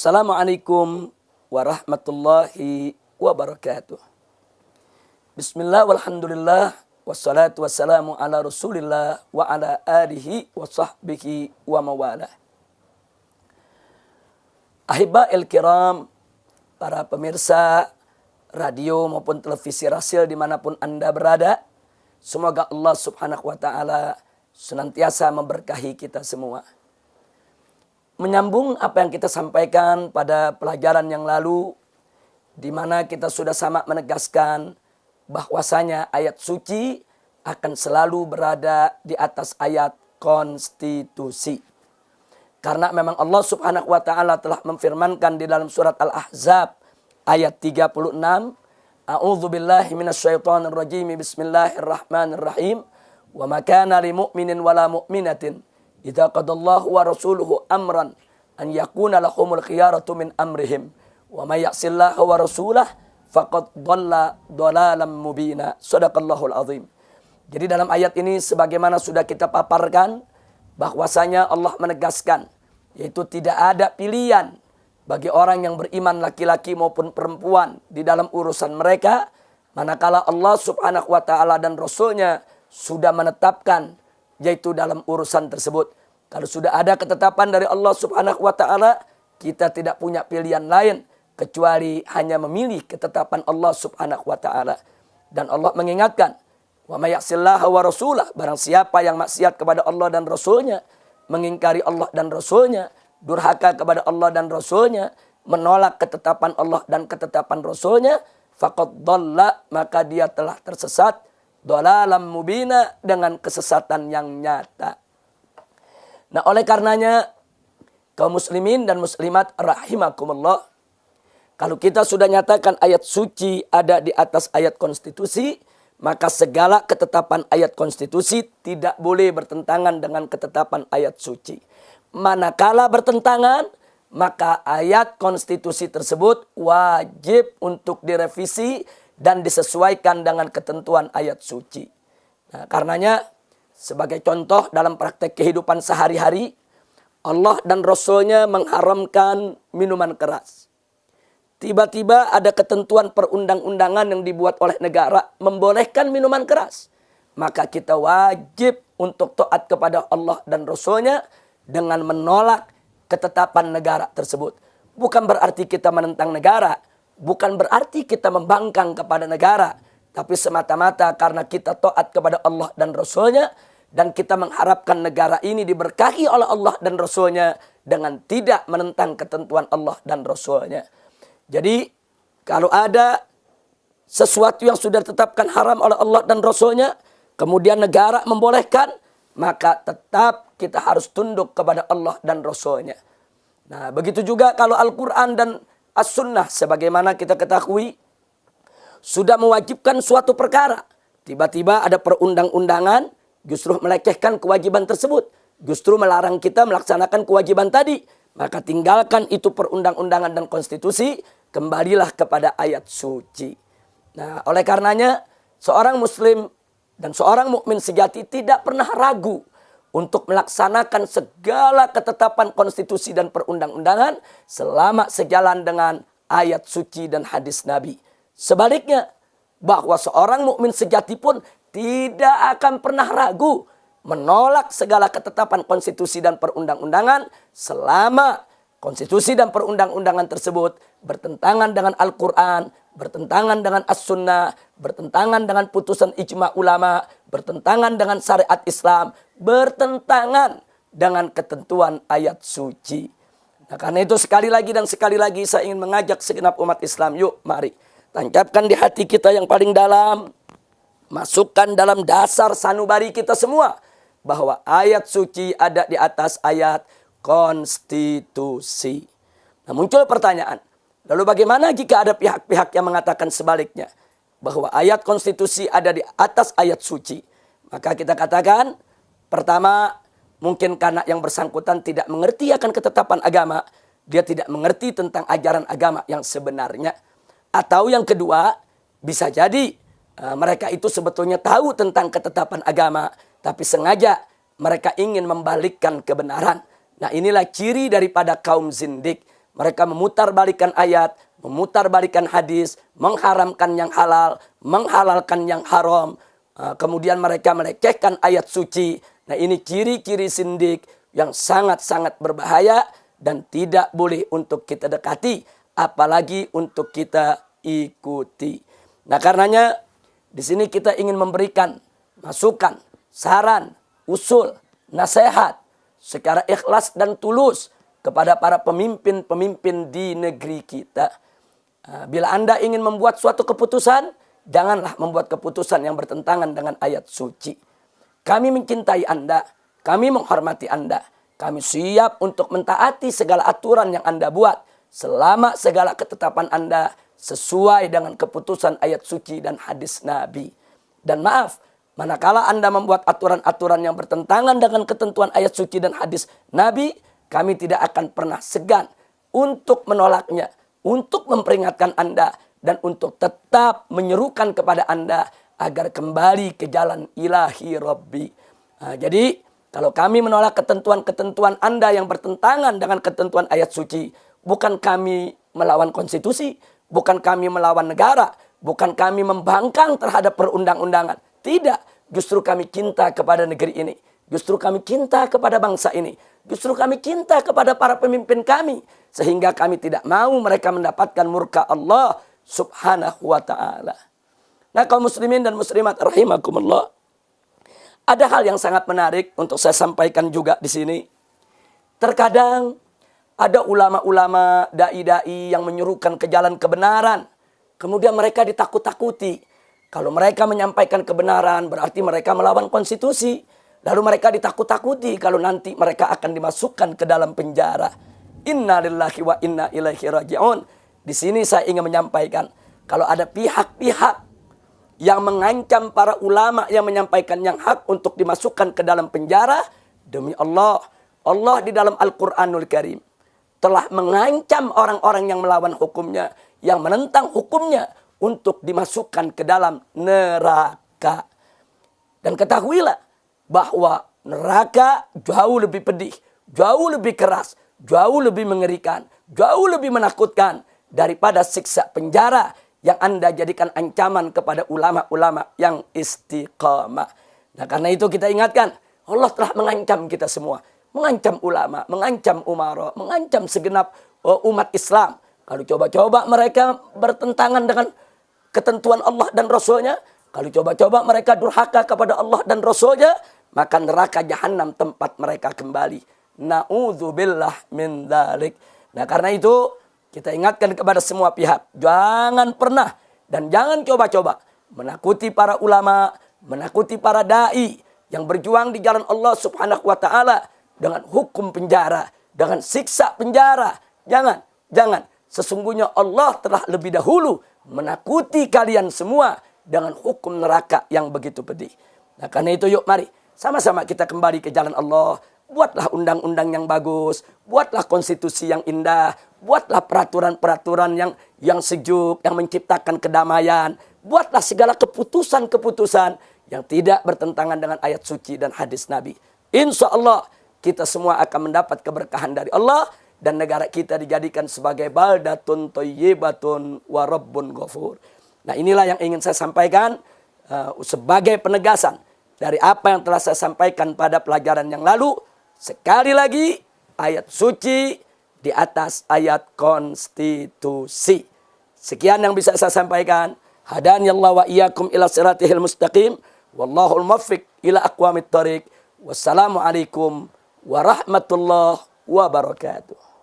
Assalamualaikum warahmatullahi wabarakatuh. Bismillah walhamdulillah wassalatu wassalamu ala rasulillah wa ala alihi wa sahbihi wa mawalah. Ahiba'il kiram, para pemirsa radio maupun televisi Rasil dimanapun Anda berada, semoga Allah subhanahu wa ta'ala senantiasa memberkahi kita semua. Menyambung apa yang kita sampaikan pada pelajaran yang lalu, di mana kita sudah sama menegaskan bahwasanya ayat suci akan selalu berada di atas ayat konstitusi. Karena memang Allah subhanahu wa ta'ala telah memfirmankan di dalam surat Al-Ahzab ayat 36, A'udzu billahi minasyaitonir rajim, bismillahirrahmanirrahim, wa ma kana lil mu'minin wala mu'minatin idza qadallahu wa rasuluhu amran an yakuna lahumul khiyaratu min amrihim wa may ya'sillaha wa rasulahu faqad dhalla dhalalan mubina. Shadaqallahul azim. Jadi dalam ayat ini sebagaimana sudah kita paparkan bahwasanya Allah menegaskan yaitu tidak ada pilihan bagi orang yang beriman laki-laki maupun perempuan di dalam urusan mereka manakala Allah subhanahu wa ta'ala dan Rasulnya sudah menetapkan yaitu dalam urusan tersebut. Kalau sudah ada ketetapan dari Allah subhanahu wa ta'ala, kita tidak punya pilihan lain kecuali hanya memilih ketetapan Allah subhanahu wa ta'ala. Dan Allah mengingatkan, wa may ya'sillaha wa rasulah, barang siapa yang maksiat kepada Allah dan Rasulnya, mengingkari Allah dan Rasulnya, durhaka kepada Allah dan Rasulnya, menolak ketetapan Allah dan ketetapan Rasulnya, faqad dhalla, maka dia telah tersesat, dhalalan mubina, dengan kesesatan yang nyata. Nah, oleh karenanya kaum muslimin dan muslimat rahimakumullah, kalau kita sudah nyatakan ayat suci ada di atas ayat konstitusi, maka segala ketetapan ayat konstitusi tidak boleh bertentangan dengan ketetapan ayat suci. Manakala bertentangan, maka ayat konstitusi tersebut wajib untuk direvisi dan disesuaikan dengan ketentuan ayat suci. Nah, karenanya sebagai contoh dalam praktek kehidupan sehari-hari, Allah dan Rasulnya mengharamkan minuman keras. Tiba-tiba ada ketentuan perundang-undangan yang dibuat oleh negara membolehkan minuman keras. Maka kita wajib untuk taat kepada Allah dan Rasulnya dengan menolak ketetapan negara tersebut. Bukan berarti kita menentang negara, bukan berarti kita membangkang kepada negara, tapi semata-mata karena kita taat kepada Allah dan Rasulnya, dan kita mengharapkan negara ini diberkahi oleh Allah dan Rasulnya dengan tidak menentang ketentuan Allah dan Rasulnya. Jadi kalau ada sesuatu yang sudah ditetapkan haram oleh Allah dan Rasulnya, kemudian negara membolehkan, maka tetap kita harus tunduk kepada Allah dan Rasulnya. Nah, begitu juga kalau Al-Quran dan As-Sunnah sebagaimana kita ketahui sudah mewajibkan suatu perkara, tiba-tiba ada perundang-undangan justru melecehkan kewajiban tersebut, justru melarang kita melaksanakan kewajiban tadi, maka tinggalkan itu perundang-undangan dan konstitusi, kembalilah kepada ayat suci. Nah, oleh karenanya seorang muslim dan seorang mukmin sejati tidak pernah ragu untuk melaksanakan segala ketetapan konstitusi dan perundang-undangan selama sejalan dengan ayat suci dan hadis Nabi. Sebaliknya, bahwa seorang mukmin sejati pun tidak akan pernah ragu menolak segala ketetapan konstitusi dan perundang-undangan selama konstitusi dan perundang-undangan tersebut bertentangan dengan Al-Quran, bertentangan dengan As-Sunnah, bertentangan dengan putusan ijma ulama, bertentangan dengan syariat Islam, bertentangan dengan ketentuan ayat suci. Nah, karena itu sekali lagi saya ingin mengajak segenap umat Islam, yuk mari tancapkan di hati kita yang paling dalam, masukkan dalam dasar sanubari kita semua bahwa ayat suci ada di atas ayat konstitusi. Nah, muncul pertanyaan, lalu bagaimana jika ada pihak-pihak yang mengatakan sebaliknya, bahwa ayat konstitusi ada di atas ayat suci? Maka kita katakan, pertama, mungkin karena yang bersangkutan tidak mengerti akan ketetapan agama, dia tidak mengerti tentang ajaran agama yang sebenarnya. Atau yang kedua, bisa jadi mereka itu sebetulnya tahu tentang ketetapan agama, tapi sengaja mereka ingin membalikkan kebenaran. Nah, inilah ciri daripada kaum zindik. Mereka memutarbalikkan ayat, memutarbalikkan hadis, mengharamkan yang halal, menghalalkan yang haram. Kemudian mereka melecehkan ayat suci. Nah, ini ciri-ciri sindik yang sangat-sangat berbahaya dan tidak boleh untuk kita dekati, apalagi untuk kita ikuti. Nah, karenanya di sini kita ingin memberikan masukan, saran, usul, nasihat secara ikhlas dan tulus kepada para pemimpin-pemimpin di negeri kita. Bila Anda ingin membuat suatu keputusan, janganlah membuat keputusan yang bertentangan dengan ayat suci. Kami mencintai Anda, kami menghormati Anda, kami siap untuk mentaati segala aturan yang Anda buat, selama segala ketetapan Anda sesuai dengan keputusan ayat suci dan hadis Nabi. Dan maaf, manakala Anda membuat aturan-aturan yang bertentangan dengan ketentuan ayat suci dan hadis Nabi, kami tidak akan pernah segan untuk menolaknya, untuk memperingatkan Anda, dan untuk tetap menyerukan kepada Anda agar kembali ke jalan ilahi Rabbi. Jadi, kalau kami menolak ketentuan-ketentuan Anda yang bertentangan dengan ketentuan ayat suci, bukan kami melawan konstitusi, bukan kami melawan negara, bukan kami membangkang terhadap perundang-undangan. Tidak, justru kami cinta kepada negeri ini. Justru kami cinta kepada bangsa ini. Justru kami cinta kepada para pemimpin kami. Sehingga kami tidak mau mereka mendapatkan murka Allah subhanahu wa ta'ala. Nah, kaum muslimin dan muslimat rahimakumullah, ada hal yang sangat menarik untuk saya sampaikan juga di sini. Terkadang ada ulama-ulama, dai-dai yang menyuruhkan ke jalan kebenaran. Kemudian mereka ditakut-takuti. Kalau mereka menyampaikan kebenaran berarti mereka melawan konstitusi. Lalu mereka ditakut-takuti kalau nanti mereka akan dimasukkan ke dalam penjara. Inna lillahi wa inna ilaihi raji'un. Di sini saya ingin menyampaikan, kalau ada pihak-pihak yang mengancam para ulama yang menyampaikan yang hak untuk dimasukkan ke dalam penjara, demi Allah, Allah di dalam Al-Quranul Karim telah mengancam orang-orang yang melawan hukumnya, yang menentang hukumnya untuk dimasukkan ke dalam neraka. Dan ketahuilah bahwa neraka jauh lebih pedih, jauh lebih keras, jauh lebih mengerikan, jauh lebih menakutkan daripada siksa penjara yang Anda jadikan ancaman kepada ulama-ulama yang istiqamah. Nah, karena itu kita ingatkan, Allah telah mengancam kita semua. Mengancam ulama, mengancam umara, mengancam segenap umat Islam. Kalau coba-coba mereka bertentangan dengan ketentuan Allah dan Rasulnya, kalau coba-coba mereka durhaka kepada Allah dan Rasulnya, maka neraka jahanam tempat mereka kembali. Na'udzubillah min dzalik. Nah, karena itu kita ingatkan kepada semua pihak, jangan pernah dan jangan coba-coba menakuti para ulama, menakuti para dai yang berjuang di jalan Allah Subhanahu wa taala dengan hukum penjara, dengan siksa penjara. Jangan. Sesungguhnya Allah telah lebih dahulu menakuti kalian semua dengan hukum neraka yang begitu pedih. Nah, karena itu yuk mari sama-sama kita kembali ke jalan Allah. Buatlah undang-undang yang bagus, buatlah konstitusi yang indah, buatlah peraturan-peraturan yang sejuk, yang menciptakan kedamaian. Buatlah segala keputusan-keputusan yang tidak bertentangan dengan ayat suci dan hadis Nabi. Insya Allah kita semua akan mendapat keberkahan dari Allah dan negara kita dijadikan sebagai baldatun thayyibatun wa rabbun ghafur. Nah, inilah yang ingin saya sampaikan sebagai penegasan dari apa yang telah saya sampaikan pada pelajaran yang lalu. Sekali lagi, ayat suci di atas ayat konstitusi. Sekian yang bisa saya sampaikan. Hadaniyallahu wa iyyakum ila siratihil mustaqim. Wallahul muwaffiq ila aqwamit thariq. Wassalamualaikum warahmatullahi wabarakatuh.